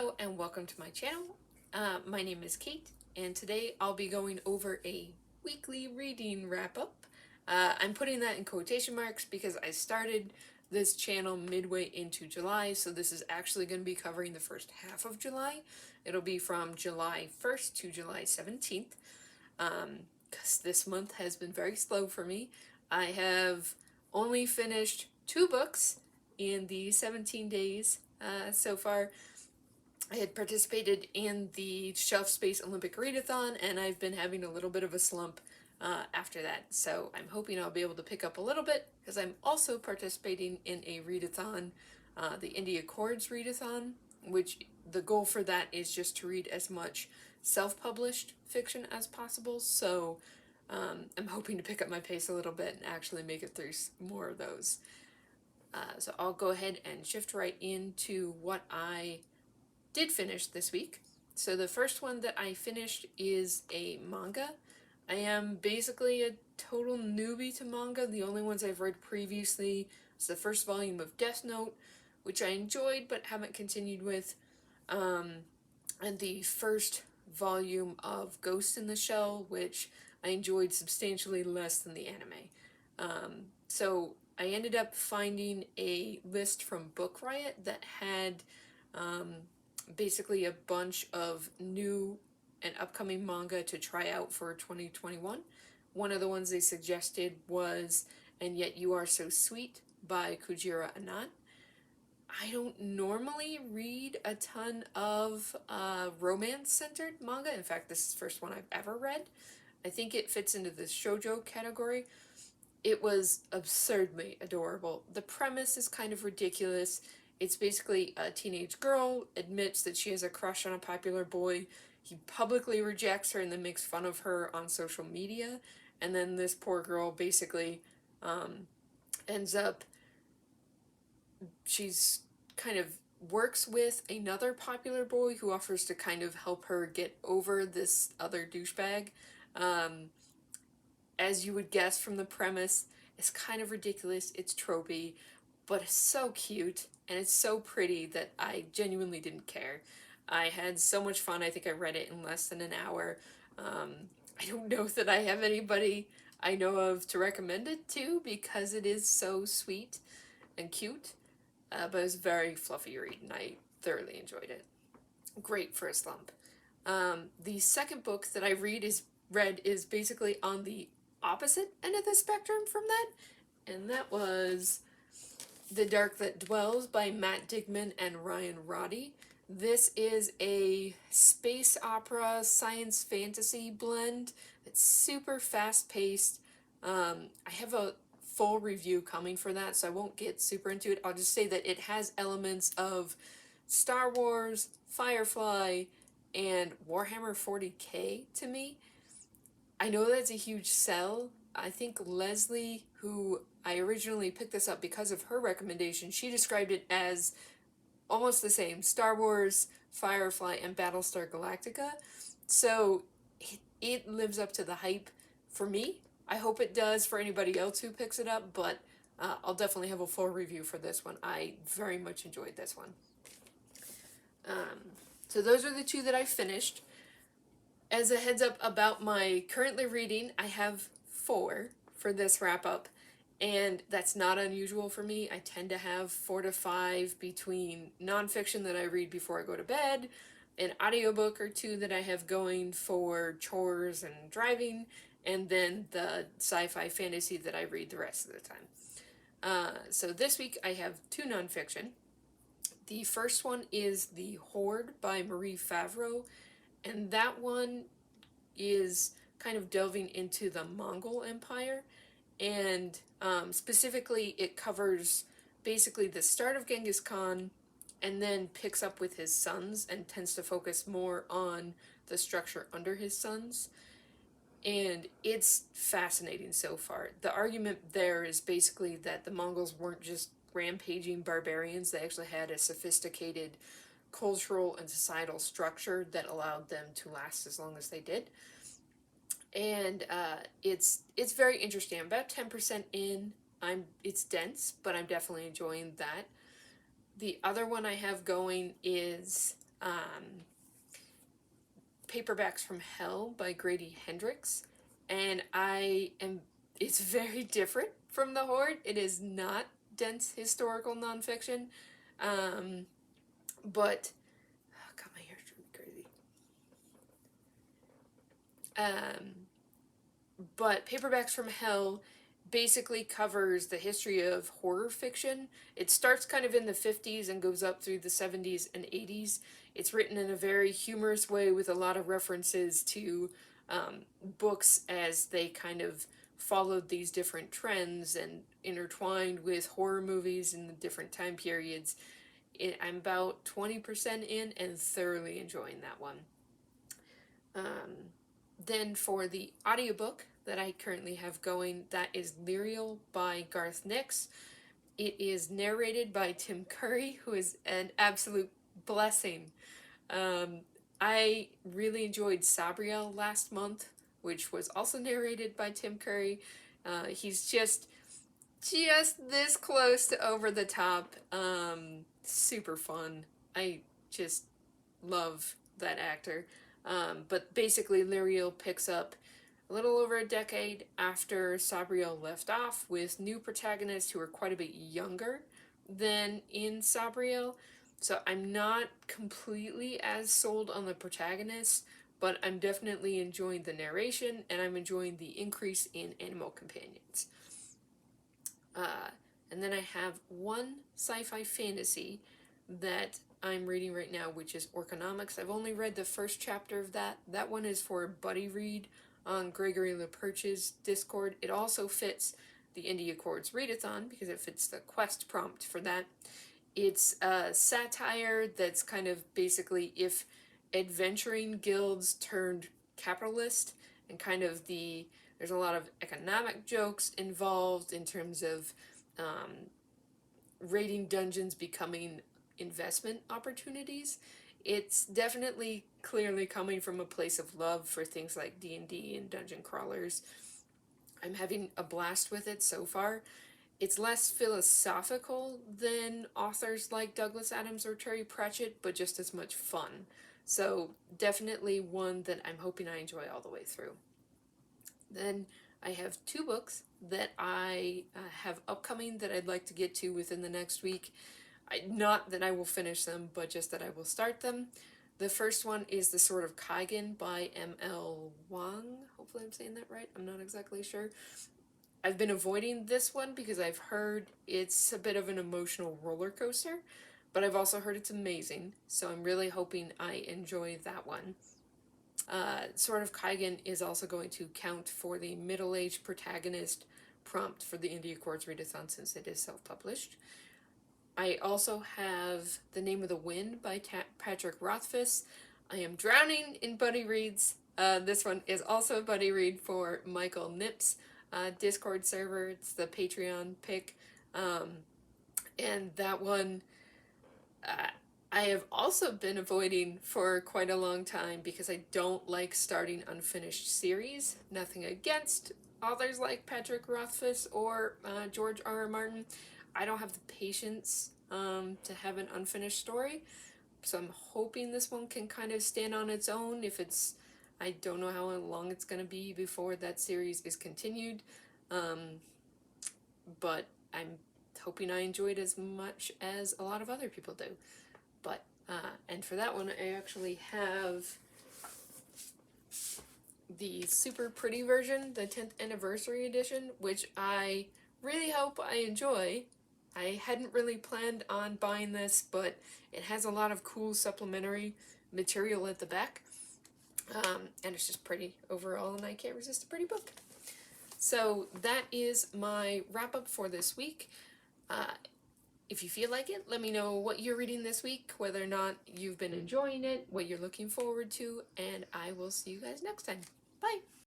Hello and welcome to my channel. My name is Kate and today I'll be going over a weekly reading wrap-up. I'm putting that in quotation marks because I started this channel midway into July, so this is actually going to be covering the first half of July. It'll be from July 1st to July 17th, because this month has been very slow for me. I have only finished 2 books in the 17 days so far. I had participated in the Shelf Space Olympic Readathon, and I've been having a little bit of a slump after that. So I'm hoping I'll be able to pick up a little bit, because I'm also participating in a readathon, the India Chords Readathon, which the goal for that is just to read as much self-published fiction as possible. So I'm hoping to pick up my pace a little bit and actually make it through more of those. So I'll go ahead and shift right into what I did finish this week. So the first one that I finished is a manga. I am basically a total newbie to manga. The only ones I've read previously is the first volume of Death Note, which I enjoyed but haven't continued with, and the first volume of Ghost in the Shell, which I enjoyed substantially less than the anime. So I ended up finding a list from Book Riot that had basically a bunch of new and upcoming manga to try out for 2021. One of the ones they suggested was And Yet You Are So Sweet by Kujira Anan. I don't normally read a ton of romance-centered manga. In fact, this is the first one I've ever read. I think it fits into the shoujo category. It was absurdly adorable. The premise is kind of ridiculous. It's basically a teenage girl admits that she has a crush on a popular boy. He publicly rejects her and then makes fun of her on social media. And then this poor girl basically ends up, she's kind of works with another popular boy who offers to kind of help her get over this other douchebag. As you would guess from the premise, it's kind of ridiculous, it's tropey, but it's so cute and it's so pretty that I genuinely didn't care. I had so much fun. I think I read it in less than an hour. I don't know that I have anybody I know of to recommend it to because it is so sweet and cute, but it was a very fluffy read and I thoroughly enjoyed it. Great for a slump. The second book that I read is basically on the opposite end of the spectrum from that, and that was The Dark That Dwells by Matt Digman and Ryan Roddy. This is a space opera science fantasy blend. It's super fast paced. I have a full review coming for that, so I won't get super into it. I'll just say that it has elements of Star Wars, Firefly, and Warhammer 40k to me. I know that's a huge sell. I think Leslie, who I originally picked this up because of her recommendation, she described it as almost the same: Star Wars, Firefly, and Battlestar Galactica. So it lives up to the hype for me. I hope it does for anybody else who picks it up, but I'll definitely have a full review for this one. I very much enjoyed this one. So those are the 2 that I finished. As a heads up about my currently reading, I have 4 for this wrap up, and that's not unusual for me. I tend to have 4 to 5 between nonfiction that I read before I go to bed, an audiobook or 2 that I have going for chores and driving, and then the sci-fi fantasy that I read the rest of the time. So this week I have 2 nonfiction. The first one is The Horde by Marie Favreau, and that one is kind of delving into the Mongol Empire, and specifically it covers basically the start of Genghis Khan and then picks up with his sons and tends to focus more on the structure under his sons. And it's fascinating so far. The argument there is basically that the Mongols weren't just rampaging barbarians, they actually had a sophisticated cultural and societal structure that allowed them to last as long as they did. And it's very interesting. I'm about 10% in. It's dense, but I'm definitely enjoying that. The other one I have going is Paperbacks from Hell by Grady Hendrix, and it's very different from the Horde. It is not dense historical nonfiction, but oh god, my hair's driving me crazy. But Paperbacks from Hell basically covers the history of horror fiction. It starts kind of in the 50s and goes up through the 70s and 80s. It's written in a very humorous way with a lot of references to books as they kind of followed these different trends and intertwined with horror movies in the different time periods. I'm about 20% in and thoroughly enjoying that one. Then for the audiobook that I currently have going, that is Lirael by Garth Nix. It is narrated by Tim Curry, who is an absolute blessing. I really enjoyed Sabriel last month, which was also narrated by Tim Curry. He's just this close to over the top. Super fun. I just love that actor. But basically, Lirael picks up a little over a decade after Sabriel left off with new protagonists who are quite a bit younger than in Sabriel. So I'm not completely as sold on the protagonists, but I'm definitely enjoying the narration and I'm enjoying the increase in animal companions. And then I have one sci-fi fantasy that I'm reading right now, which is Orconomics. I've only read the first chapter of that. That one is for buddy read on Gregory LePerch's Discord. It also fits the Indie Accords Readathon because it fits the quest prompt for that. It's a satire that's kind of basically if adventuring guilds turned capitalist, and kind of there's a lot of economic jokes involved in terms of raiding dungeons becoming investment opportunities. It's definitely clearly coming from a place of love for things like D&D and dungeon crawlers. I'm having a blast with it so far. It's less philosophical than authors like Douglas Adams or Terry Pratchett, but just as much fun. So definitely one that I'm hoping I enjoy all the way through. Then I have two books that I have upcoming that I'd like to get to within the next week. Not that I will finish them, but just that I will start them. The first one is The Sword of Kaigen by M.L. Wang. Hopefully I'm saying that right. I'm not exactly sure. I've been avoiding this one because I've heard it's a bit of an emotional roller coaster, but I've also heard it's amazing, so I'm really hoping I enjoy that one. Sword of Kaigen is also going to count for the middle-aged protagonist prompt for the Indie Accords Readathon since it is self-published. I also have The Name of the Wind by Patrick Rothfuss. I am drowning in buddy reads. This one is also a buddy read for Michael Nips' Discord server. It's the Patreon pick. And that one I have also been avoiding for quite a long time because I don't like starting unfinished series. Nothing against authors like Patrick Rothfuss or George R.R. Martin. I don't have the patience to have an unfinished story, so I'm hoping this one can kind of stand on its own. I don't know how long it's going to be before that series is continued, but I'm hoping I enjoyed as much as a lot of other people do. But, and for that one, I actually have the super pretty version, the 10th anniversary edition, which I really hope I enjoy. I hadn't really planned on buying this, but it has a lot of cool supplementary material at the back. And it's just pretty overall, and I can't resist a pretty book. So that is my wrap-up for this week. If you feel like it, let me know what you're reading this week, whether or not you've been enjoying it, what you're looking forward to, and I will see you guys next time. Bye!